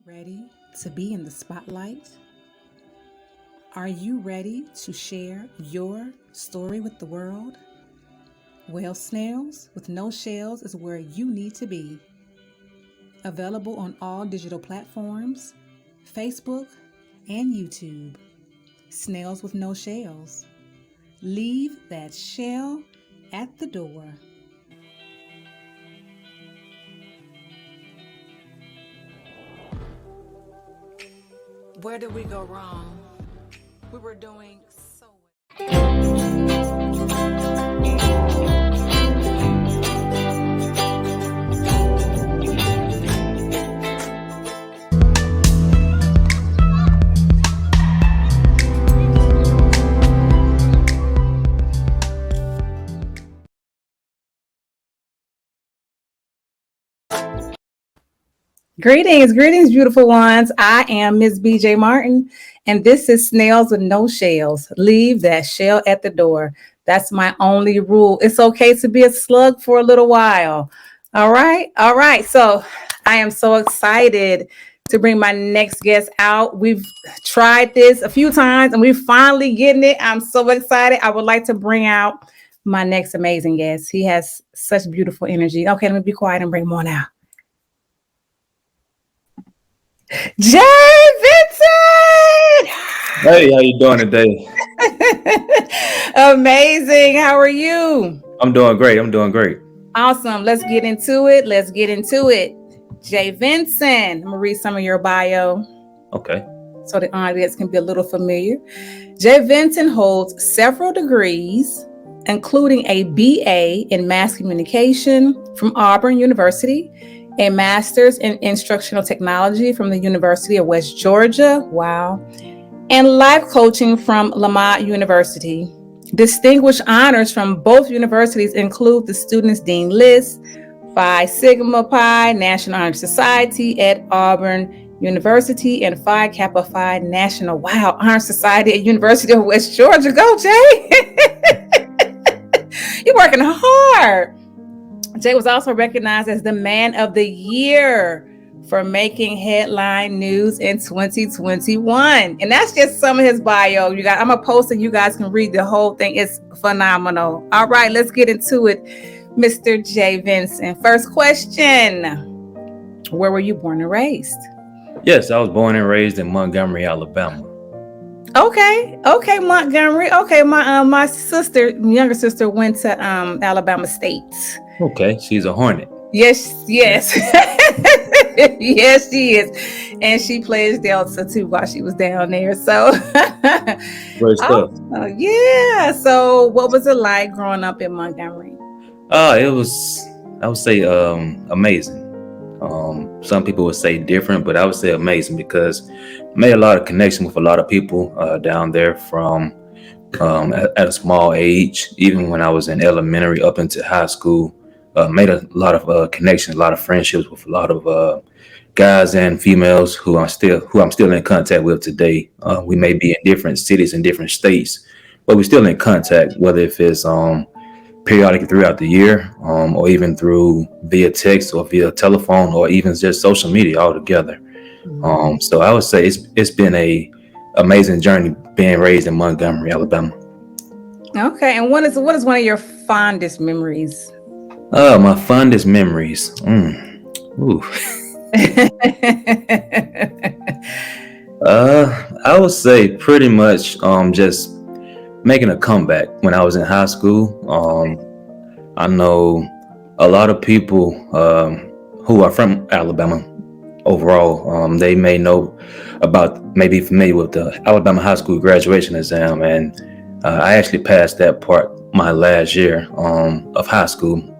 Ready to be in the spotlight? Are you ready to share your story with the world? Well, Snails with No Shells is where you need to be. Available on all digital platforms, Facebook, and YouTube. Snails with No Shells. Leave that shell at the door. Where did we go wrong? We were doing so well. Greetings, beautiful ones. I am Ms. BJ Martin, and this is Snails with No Shells. Leave that shell at the door. That's my only rule. It's okay to be a slug for a little while. All right. So I am so excited to bring my next guest out. We've tried this a few times, and we're finally getting it. I'm so excited. I would like to bring out my next amazing guest. He has such beautiful energy. Okay, let me be quiet and bring him on out. Jay Vinson! Hey, how you doing today? Amazing. How are you? I'm doing great. Awesome. Let's get into it. Jay Vinson. I'm going to read some of your bio. Okay. So the audience can be a little familiar. Jay Vinson holds several degrees, including a BA in Mass Communication from Auburn University, a master's in instructional technology from the University of West Georgia, and life coaching from Lamont University. Distinguished honors from both universities include the Students' Dean List, Phi Sigma Pi National Honor Society at Auburn University, and Phi Kappa Phi National Honor Society at University of West Georgia. Go, Jay! You're working hard. Jay was also recognized as the Man of the Year for making headline news in 2021. And that's just some of his bio. I'm going to post it. You guys can read the whole thing. It's phenomenal. All right, let's get into it. Mr. Jay Vinson. First question. Where were you born and raised? Yes, I was born and raised in Montgomery, Alabama. Okay, Montgomery. Okay, my younger sister went to Alabama State. Okay, she's a Hornet. Yes. Yes, she is. And she plays Delta too while she was down there. So Great stuff. Yeah. So what was it like growing up in Montgomery? It was, I would say, amazing. Some people would say different, but I would say amazing because I made a lot of connection with a lot of people down there from at a small age, even when I was in elementary up into high school. Made a lot of connections, a lot of friendships with a lot of guys and females who I'm still in contact with today. We may be in different cities and different states, but we're still in contact, whether if it's periodically throughout the year, or even through via text or via telephone, or even just social media altogether. Mm-hmm. So I would say it's been a amazing journey being raised in Montgomery, Alabama. Okay, and what is one of your fondest memories? My fondest memories. I would say pretty much just making a comeback when I was in high school. I know a lot of people who are from Alabama overall. They may be familiar with the Alabama high school graduation exam, and I actually passed that part my last year of high school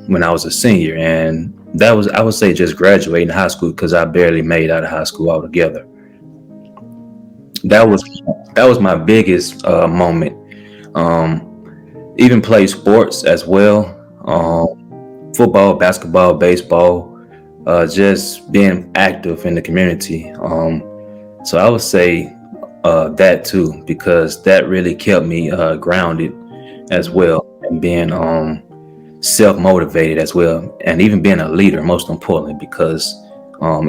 when I was a senior, and that was, I would say, just graduating high school because I barely made out of high school altogether. That was my biggest moment. Even played sports as well, football, basketball, baseball, just being active in the community. So I would say that too, because that really kept me grounded as well, and being self-motivated as well, and even being a leader, most importantly, because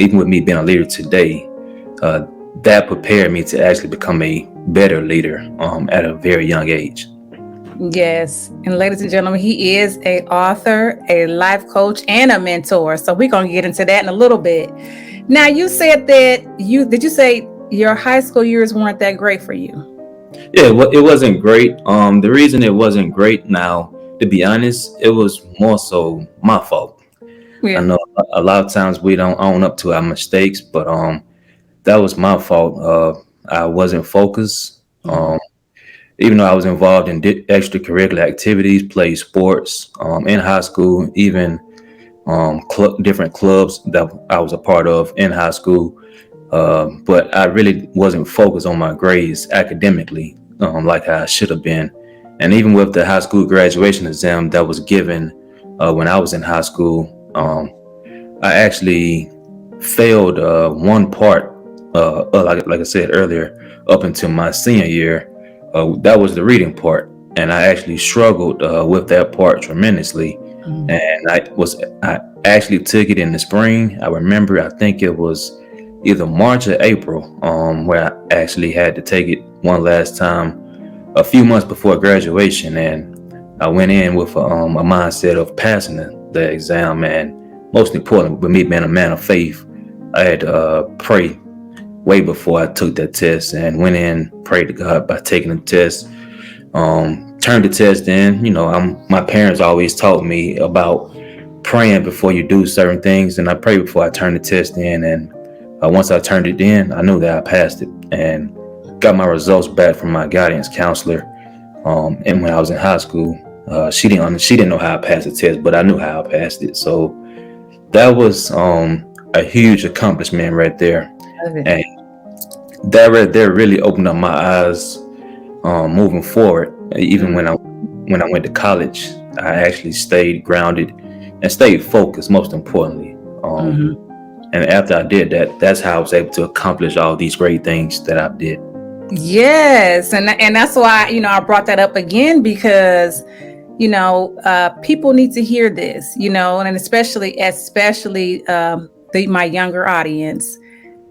even with me being a leader today, that prepared me to actually become a better leader at a very young age. Yes. And ladies and gentlemen, he is an author, a life coach, and a mentor. So we're going to get into that in a little bit. Now, you said that did you say your high school years weren't that great for you? Yeah, well, it wasn't great. The reason it wasn't great, now, to be honest, it was more so my fault. I Yeah. know a lot of times we don't own up to our mistakes, but that was my fault. I wasn't focused. Even though I was involved in extracurricular activities, played sports in high school, even different clubs that I was a part of in high school. But I really wasn't focused on my grades academically like I should have been. And even with the high school graduation exam that was given when I was in high school, I actually failed one part, like I said earlier, up until my senior year. That was the reading part. And I actually struggled with that part tremendously. And I actually took it in the spring. I remember, I think it was either March or April, where I actually had to take it one last time a few months before graduation. And I went in with a mindset of passing the exam. And most important, with me being a man of faith, I had to pray way before I took that test, and went in, prayed to God by taking the test. Turned the test in. My parents always taught me about praying before you do certain things, and I prayed before I turned the test in. And once I turned it in, I knew that I passed it, and got my results back from my guidance counselor. And when I was in high school, she didn't know how I passed the test, but I knew how I passed it. So that was a huge accomplishment right there. And that right there really opened up my eyes moving forward. Even when I went to college, I actually stayed grounded and stayed focused, most importantly. And after I did that, that's how I was able to accomplish all these great things that I did. Yes. And that's why, I brought that up again, because people need to hear this, and especially my younger audience,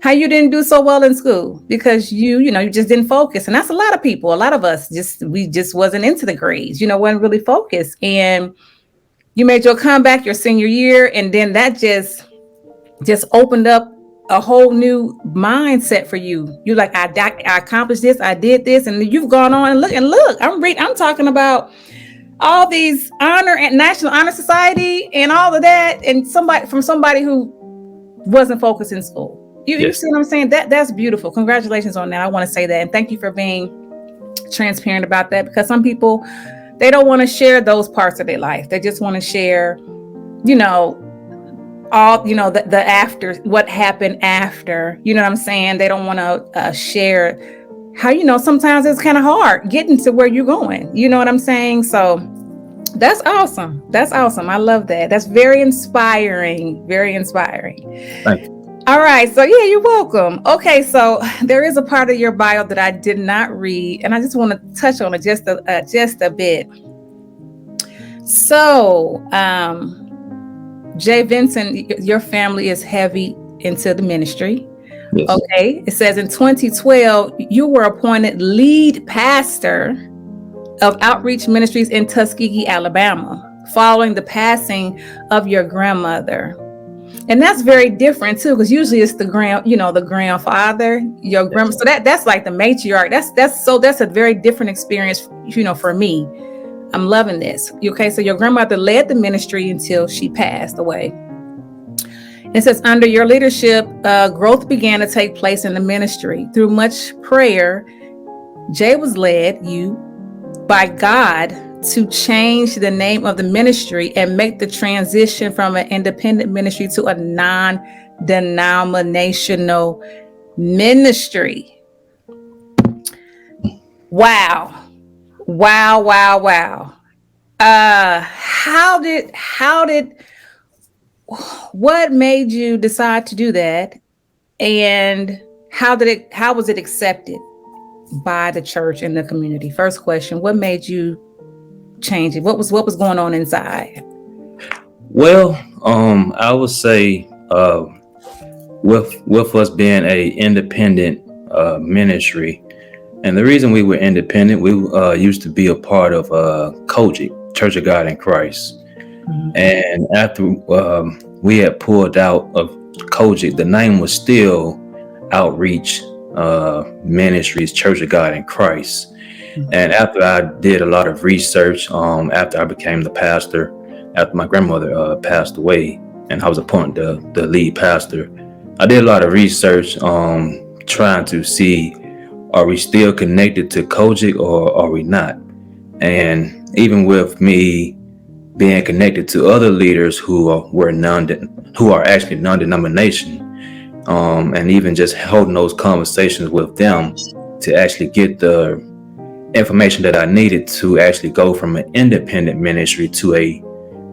how you didn't do so well in school because you just didn't focus. And that's a lot of people, a lot of us we just wasn't into the grades, wasn't really focused. And you made your comeback your senior year. And then that just opened up a whole new mindset for you. You like, I accomplished this, I did this, and you've gone on and look, I'm talking about all these honor and National Honor Society and all of that, and somebody who wasn't focused in school. You see what I'm saying? That's beautiful. Congratulations on that. I want to say that, and thank you for being transparent about that, because some people, they don't want to share those parts of their life. They just want to share, all the after, what happened after. You know what I'm saying? They don't want to share how sometimes it's kind of hard getting to where you're going. You know what I'm saying? So that's awesome. I love that. That's very inspiring. Thank you. All right. So yeah, you're welcome. Okay. So there is a part of your bio that I did not read, and I just want to touch on it just a bit. So, Jay Vinson, your family is heavy into the ministry. Yes. Okay. It says in 2012, you were appointed lead pastor of Outreach Ministries in Tuskegee, Alabama, following the passing of your grandmother. And that's very different too, because usually it's the grandfather, your grandma. So that's like the matriarch. That's a very different experience, for me. I'm loving this. Okay, so your grandmother led the ministry until she passed away. It says, under your leadership, growth began to take place in the ministry. Through much prayer, Jay was led by God to change the name of the ministry and make the transition from an independent ministry to a non-denominational ministry. Wow. What made you decide to do that? And how was it accepted by the church and the community? First question, what made you change it? What was going on inside? Well, I would say with us being a independent ministry, and the reason we were independent, we used to be a part of COGIC, Church of God in Christ. And after we had pulled out of COGIC, the name was still Outreach Ministries, Church of God in Christ. And after I did a lot of research, after I became the pastor, after my grandmother passed away, and I was appointed the lead pastor, I did a lot of research trying to see, are we still connected to COGIC or are we not? And even with me being connected to other leaders who are actually non-denomination, and even just holding those conversations with them to actually get the information that I needed to actually go from an independent ministry to a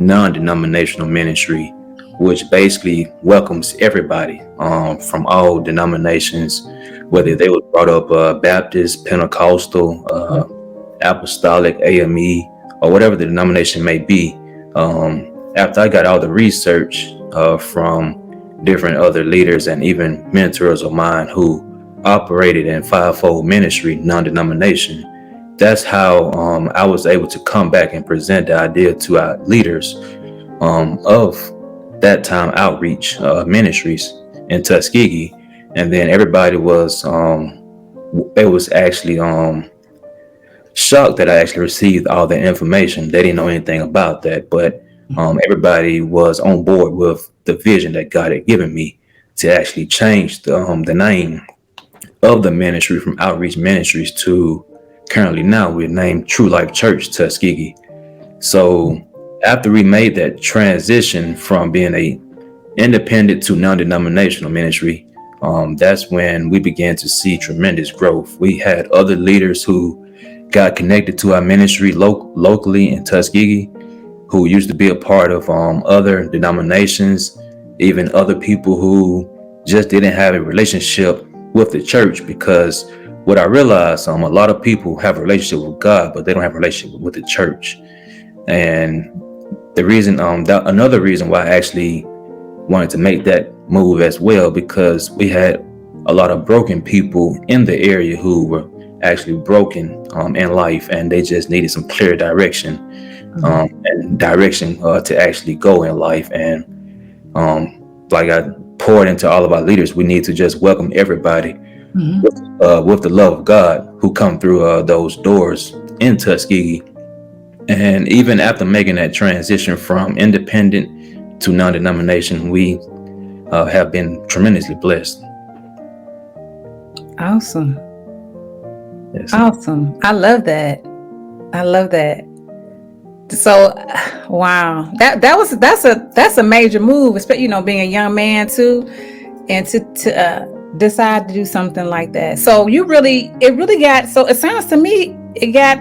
non-denominational ministry, which basically welcomes everybody from all denominations, whether they were brought up Baptist, Pentecostal, Apostolic, AME, or whatever the denomination may be. After I got all the research from different other leaders and even mentors of mine who operated in fivefold ministry, non-denomination, that's how I was able to come back and present the idea to our leaders of that time Outreach Ministries in Tuskegee. And then everybody was actually shocked that I actually received all the information. They didn't know anything about that, but everybody was on board with the vision that God had given me to actually change the name of the ministry from Outreach Ministries to currently now we're named True Life Church Tuskegee. So after we made that transition from being a independent to non-denominational ministry, that's when we began to see tremendous growth. We had other leaders who got connected to our ministry locally in Tuskegee, who used to be a part of other denominations, even other people who just didn't have a relationship with the church. Because what I realized, a lot of people have a relationship with God, but they don't have a relationship with the church. And the reason, another reason why I actually wanted to make that move as well, because we had a lot of broken people in the area who were actually broken in life, and they just needed some clear direction and direction to actually go in life. And like I poured into all of our leaders, we need to just welcome everybody with the love of God who come through those doors in Tuskegee. And even after making that transition from independent to non-denomination, we have been tremendously blessed. Awesome. Yes. Awesome. I love that. So, wow, that's a major move, especially being a young man too, and to decide to do something like that. So it really got. So it sounds to me it got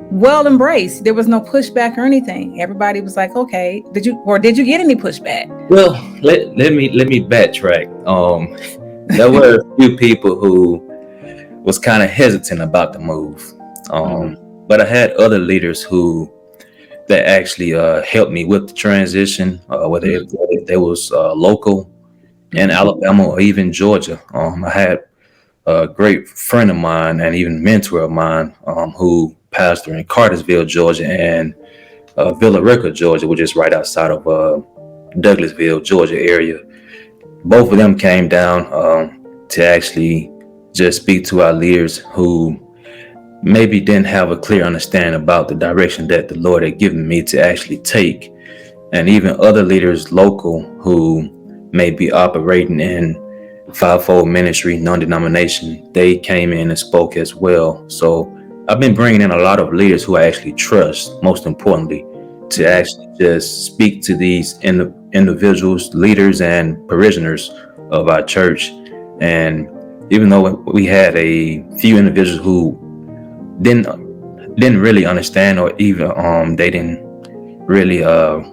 well embraced. There was no pushback or anything. Everybody was like, okay. Did you get any pushback? Well, let me backtrack. There were a few people who was kind of hesitant about the move. But I had other leaders that actually helped me with the transition, whether they was local in Alabama or even Georgia. I had a great friend of mine and even mentor of mine who pastored in Cartersville, Georgia, and Villa Rica, Georgia, which is right outside of Douglasville, Georgia area. Both of them came down to actually just speak to our leaders who maybe didn't have a clear understanding about the direction that the Lord had given me to actually take. And even other leaders local who may be operating in fivefold ministry, non-denomination, they came in and spoke as well. So I've been bringing in a lot of leaders who I actually trust, most importantly, to actually just speak to these individuals, leaders, and parishioners of our church. And even though we had a few individuals who didn't really understand, or even they didn't really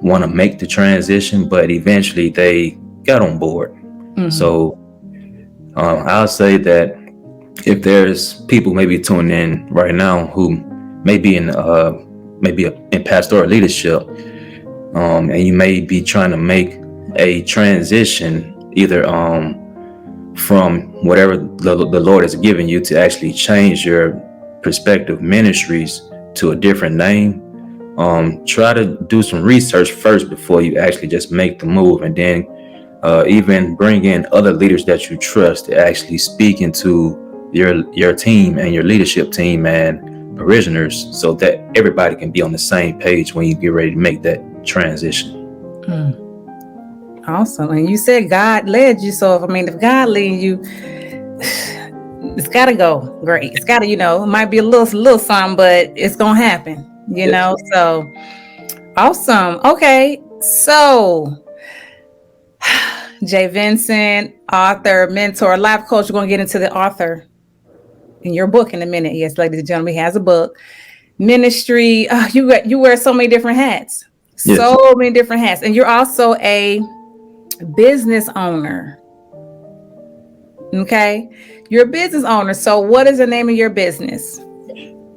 want to make the transition, but eventually they got on board. So I'll say that if there's people maybe tuning in right now who may be in pastoral leadership, and you may be trying to make a transition either from whatever the Lord has given you to actually change your prospective ministries to a different name, try to do some research first before you actually just make the move, and then even bring in other leaders that you trust to actually speak into your team and your leadership team and parishioners, so that everybody can be on the same page when you get ready to make that transition. Awesome. And you said God led you, so if God leading you, it's got to go great. It's got to, it might be a little something, but it's gonna happen. So awesome. Okay, so Jay Vinson, author, mentor, life coach. We're gonna get into the author in your book in a minute. Yes, ladies and gentlemen, he has a book. Ministry. You wear so many different hats. Yes. So many different hats, and you're also a business owner. Okay, you're a business owner. So, what is the name of your business?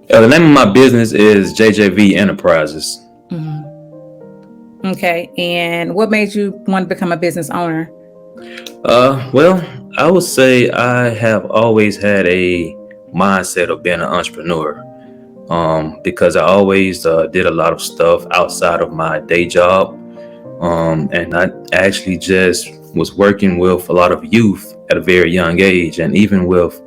The name of my business is JJV Enterprises. Mm-hmm. Okay, and what made you want to become a business owner? Well, I would say I have always had a mindset of being an entrepreneur, because I always did a lot of stuff outside of my day job, and I actually just was working with a lot of youth at a very young age, and even with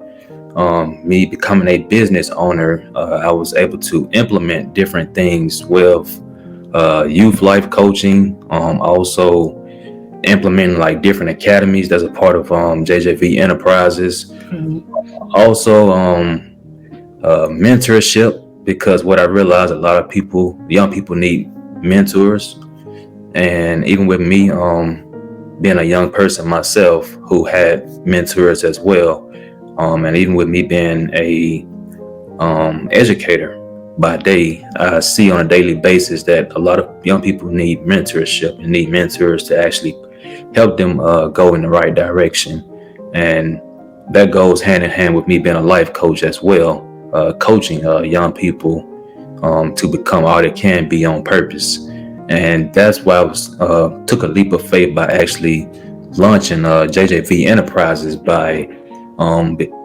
me becoming a business owner, I was able to implement different things with youth life coaching, also implementing like different academies that's a part of JJV Enterprises. Mm-hmm. Also mentorship, because what I realized, a lot of young people need mentors, and even with me being a young person myself who had mentors as well, and even with me being a educator by day, I see on a daily basis that a lot of young people need mentorship and need mentors to actually help them go in the right direction. And that goes hand in hand with me being a life coach as well, coaching young people to become all they can be on purpose. And that's why I took a leap of faith by actually launching JJV Enterprises, by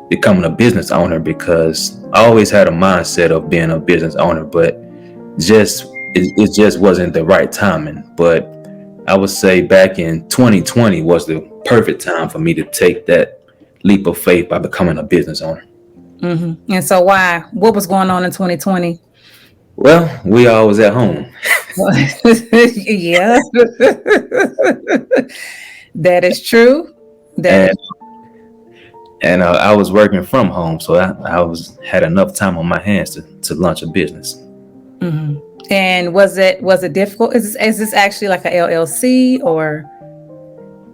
becoming a business owner, because I always had a mindset of being a business owner, but it just wasn't the right timing. But I would say back in 2020 was the perfect time for me to take that leap of faith by becoming a business owner. Mm-hmm. And so why? What was going on in 2020? Well, we all was at home. Yeah. That is true. And I was working from home, so I had enough time on my hands to launch a business. Mm-hmm. And was it difficult? Is this actually like a LLC or?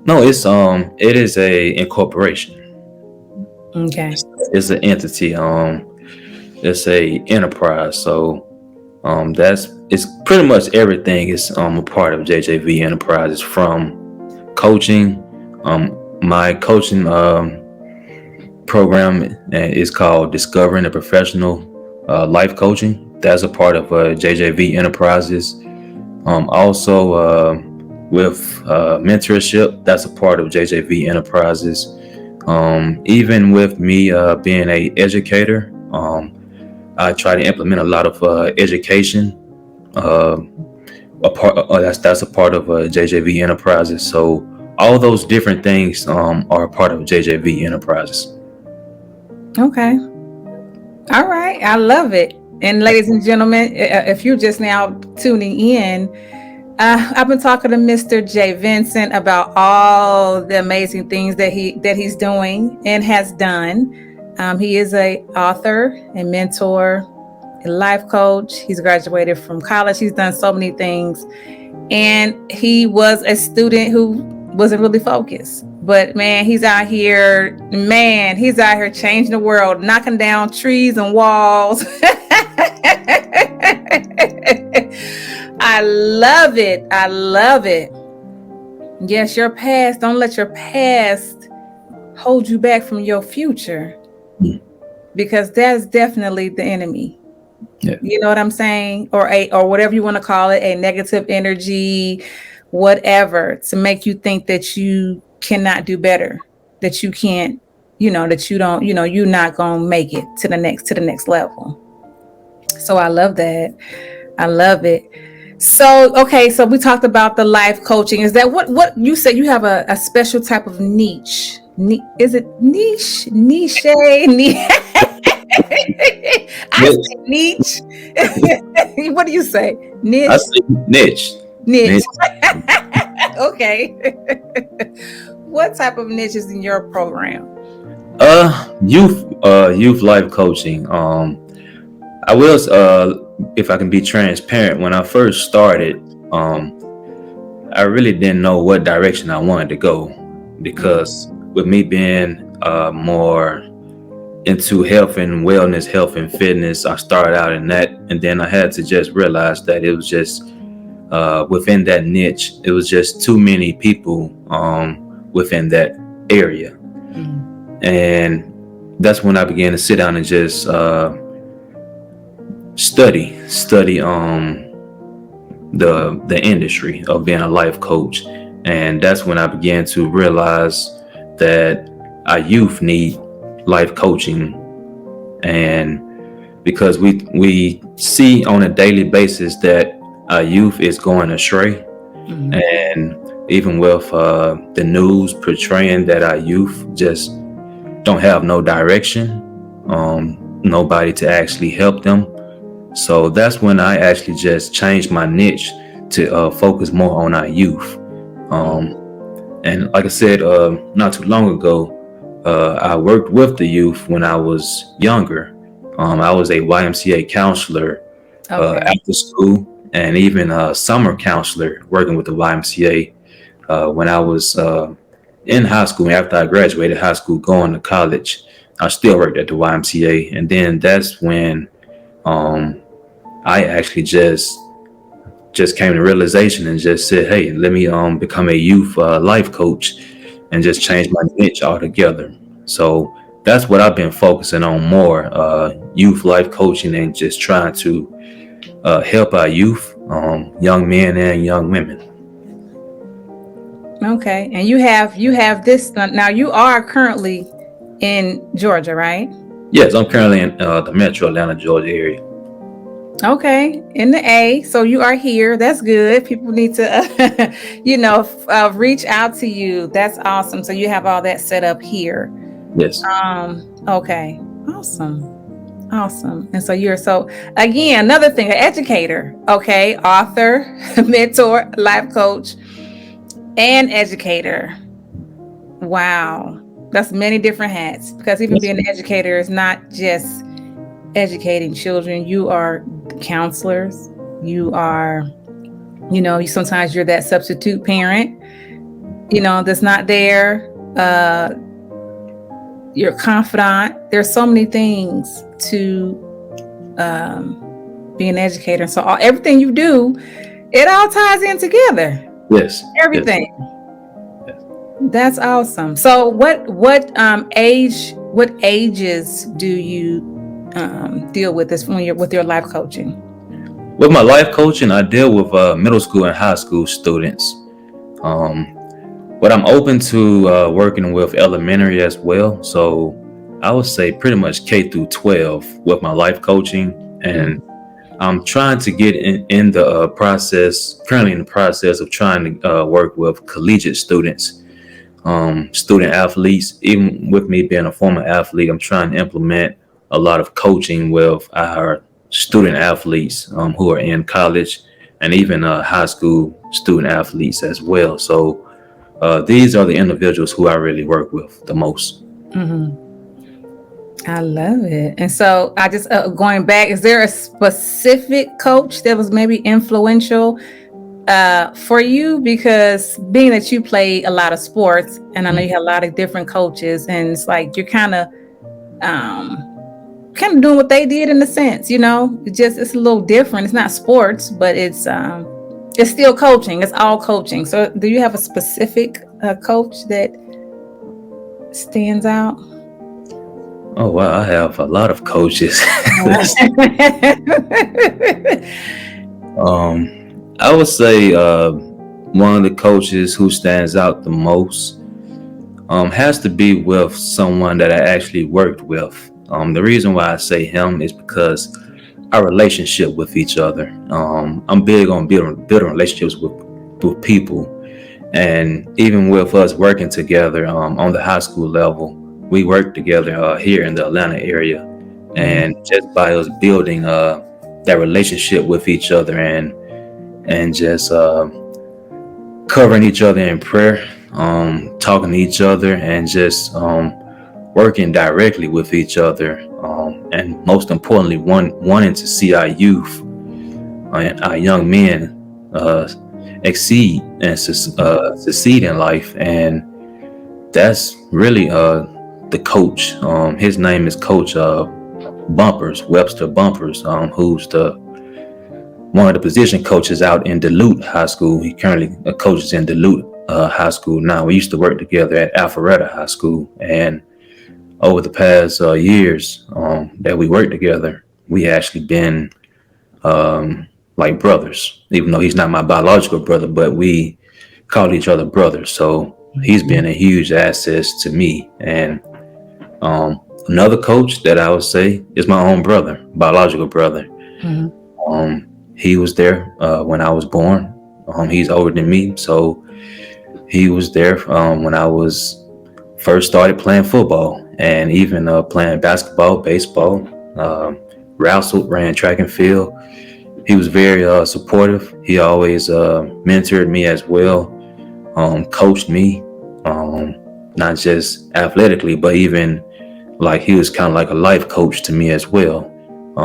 No, it is a incorporation. Okay. It's an entity. It's a enterprise. So it's pretty much everything is a part of JJV Enterprises, from coaching. My coaching program is called Discovering the Professional Life Coaching. That's a part of JJV Enterprises. Also with mentorship, that's a part of JJV Enterprises. Even with me being an educator, I try to implement a lot of education. That's a part of JJV Enterprises. So all those different things are a part of JJV Enterprises. Okay. All right. I love it. And ladies and gentlemen, if you're just now tuning in, I've been talking to Mr. Jay Vinson about all the amazing things that he's doing and has done. He is an author, a mentor, a life coach. He's graduated from college. He's done so many things. And he was a student who wasn't really focused. But man, he's out here changing the world, knocking down trees and walls. I love it. I love it. Yes, your past. Don't let your past hold you back from your future, because that's definitely the enemy. Yeah. You know what I'm saying? Or whatever you want to call it, a negative energy, whatever, to make you think that you cannot do better. that you can't, that you don't, you're not gonna make it to the next level. So I love that. I love it. So okay, so we talked about the life coaching. Is that what you said? You have a special type of niche. Is it niche? Niche? I say niche. What do you say? Niche. I say niche. Niche. Okay. What type of niche is in your program? Youth life coaching. I will, if I can be transparent, when I first started, I really didn't know what direction I wanted to go, because with me being more into health and wellness, health and fitness, I started out in that, and then I had to just realize that it was just within that niche, it was just too many people within that area. And that's when I began to sit down and just study the industry of being a life coach. And that's when I began to realize that our youth need life coaching. And because we see on a daily basis that our youth is going astray, and even with the news portraying that our youth just don't have no direction, nobody to actually help them. So that's when I actually just changed my niche to focus more on our youth. And like I said, not too long ago, I worked with the youth when I was younger. I was a YMCA counselor after school, and even a summer counselor working with the YMCA when I was in high school. After I graduated high school, going to college, I still worked at the YMCA. And then that's when I actually just came to realization and just said, hey, let me become a youth life coach, and just change my niche altogether. So that's what I've been focusing on more, youth life coaching, and just trying to help our youth, young men and young women. Okay, and you have this now. You are currently in Georgia, right? Yes, I'm currently in the Metro Atlanta, Georgia area. Okay, in the A. So you are here. That's good. People need to, reach out to you. That's awesome. So you have all that set up here. Yes. Okay. Awesome. And so again, another thing, an educator. Okay, author, mentor, life coach, and educator. Wow, that's many different hats. Because even being an educator is not just educating children. You are counselors. You are, sometimes you're that substitute parent, that's not there. You're confidant. There's so many things to be an educator. So everything you do, it all ties in together. Yes. Everything. Yes. That's awesome. So what ages do you deal with this when you're with your life coaching? With my life coaching, I deal with middle school and high school students. But I'm open to working with elementary as well. So I would say pretty much K through 12 with my life coaching. And I'm trying to get in the process, currently in the process of trying to work with collegiate students, student athletes. Even with me being a former athlete, I'm trying to implement a lot of coaching with our student athletes who are in college, and even high school student athletes as well. So these are the individuals who I really work with the most. I love it. And so I just going back, is there a specific coach that was maybe influential for you? Because being that you play a lot of sports, and I know you have a lot of different coaches, and it's like you're kind of doing what they did in a sense, it's a little different. It's not sports, but it's still coaching. It's all coaching. So do you have a specific coach that stands out? Oh, wow. I have a lot of coaches. I would say one of the coaches who stands out the most has to be with someone that I actually worked with. The reason why I say him is because our relationship with each other. I'm big on building relationships with people, and even with us working together on the high school level, we work together here in the Atlanta area, and just by us building that relationship with each other and just covering each other in prayer, talking to each other, and just working directly with each other, and most importantly, wanting to see our youth and our young men exceed and succeed in life. And that's really the coach. His name is Coach Bumpers, Webster Bumpers, who's one of the position coaches out in Duluth High School. He currently coaches in Duluth High School now. We used to work together at Alpharetta High School, and over the past years that we worked together, we actually been like brothers. Even though he's not my biological brother, but we call each other brothers. So he's been a huge asset to me. And another coach that I would say is my own brother, biological brother. He was there when I was born. He's older than me, so he was there when I was first started playing football, and even playing basketball, baseball, ran track and field. He was very supportive. He always mentored me as well, coached me, not just athletically, but even like he was kind of like a life coach to me as well,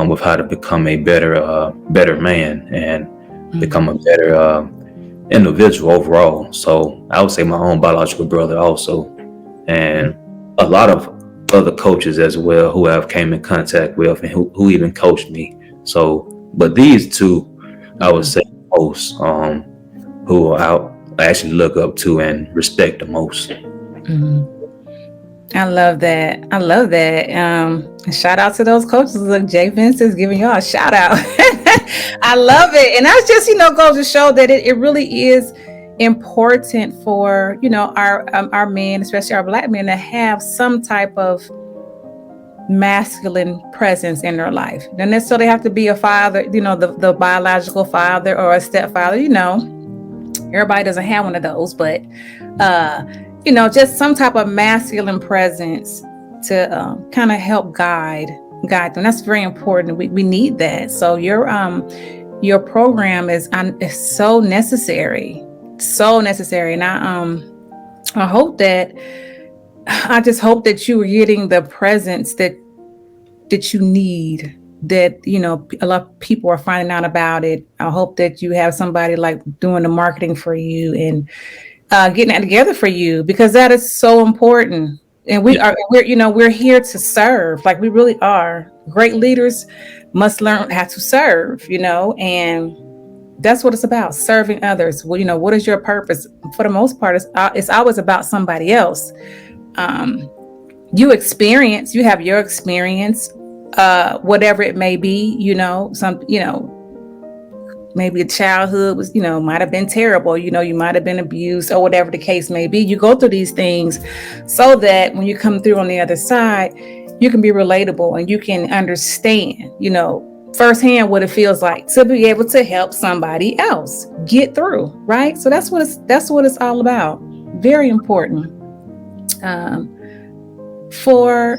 with how to become a better man and become a better individual overall. So I would say my own biological brother also, and a lot of other coaches as well who I've came in contact with and who even coached me. So, but these two, I would say most, who I actually look up to and respect the most. I love that. I love that. Shout out to those coaches. Look, Jay Vinson is giving y'all a shout out. I love it. And that's just, goes to show that it really is important for, our men, especially our Black men, to have some type of masculine presence in their life. Don't necessarily have to be a father, the biological father or a stepfather, everybody doesn't have one of those, but, just some type of masculine presence to kind of help guide them. That's very important. We need that. So your program is so necessary, And I just hope that you are getting the presence that you need, that, a lot of people are finding out about it. I hope that you have somebody like doing the marketing for you and getting that together for you, because that is so important. And we're here to serve. Like, we really are. Great leaders must learn how to serve, and that's what it's about, serving others. Well, what is your purpose? For the most part, it's always about somebody else. You have your experience, whatever it may be, maybe a childhood was, might have been terrible, you might have been abused, or whatever the case may be. You go through these things so that when you come through on the other side, you can be relatable and you can understand, firsthand what it feels like to be able to help somebody else get through, right? So that's what it's all about. Very important. For,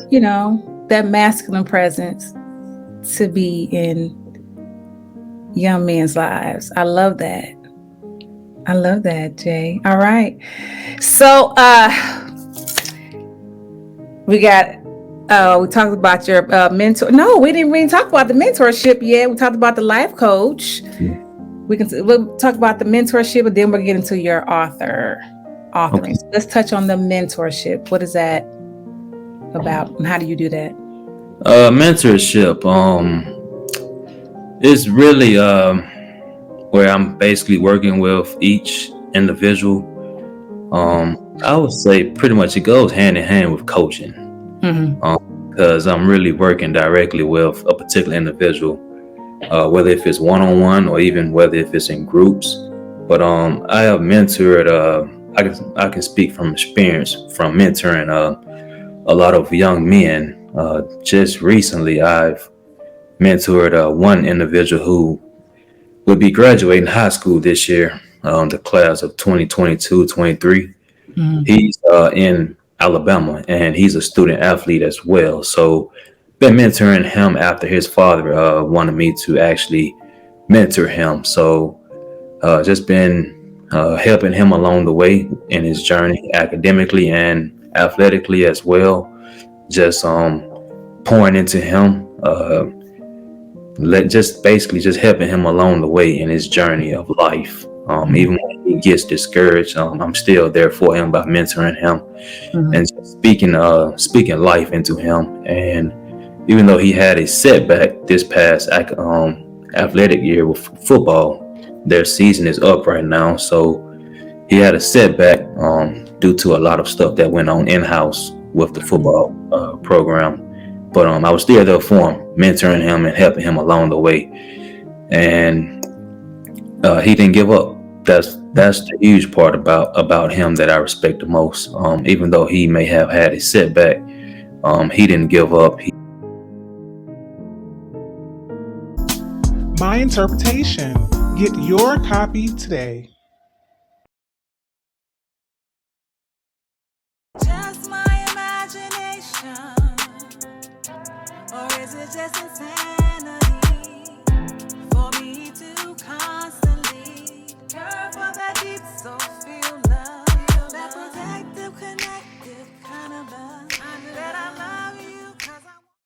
that masculine presence to be in young men's lives. I love that. Jay. All right. So we talked about your mentor. No, we didn't really talk about the mentorship yet. We talked about the life coach. We'll talk about the mentorship, and then we'll get into your authoring. Okay. So let's touch on the mentorship. What is that about, and how do you do that? Mentorship is really where I'm basically working with each individual. I would say pretty much it goes hand in hand with coaching, because I'm really working directly with a particular individual, whether if it's one-on-one or even whether if it's in groups. But I have mentored I can speak from experience from mentoring a lot of young men. Just recently, I've mentored one individual who will be graduating high school this year, the class of 2022-23. He's in Alabama, and he's a student athlete as well. So, been mentoring him after his father wanted me to actually mentor him. So, just been helping him along the way in his journey academically and athletically as well. Just pouring into him, just basically just helping him along the way in his journey of life. Even when he gets discouraged, I'm still there for him by mentoring him and just speaking life into him. And even though he had a setback this past athletic year with football, their season is up right now. So he had a setback due to a lot of stuff that went on in-house with the football program. But I was still there for him, mentoring him and helping him along the way. And he didn't give up. That's the huge part about him that I respect the most. Even though he may have had a setback, he didn't give up. My Interpretation. Get your copy today. Just my imagination, or is it just insane?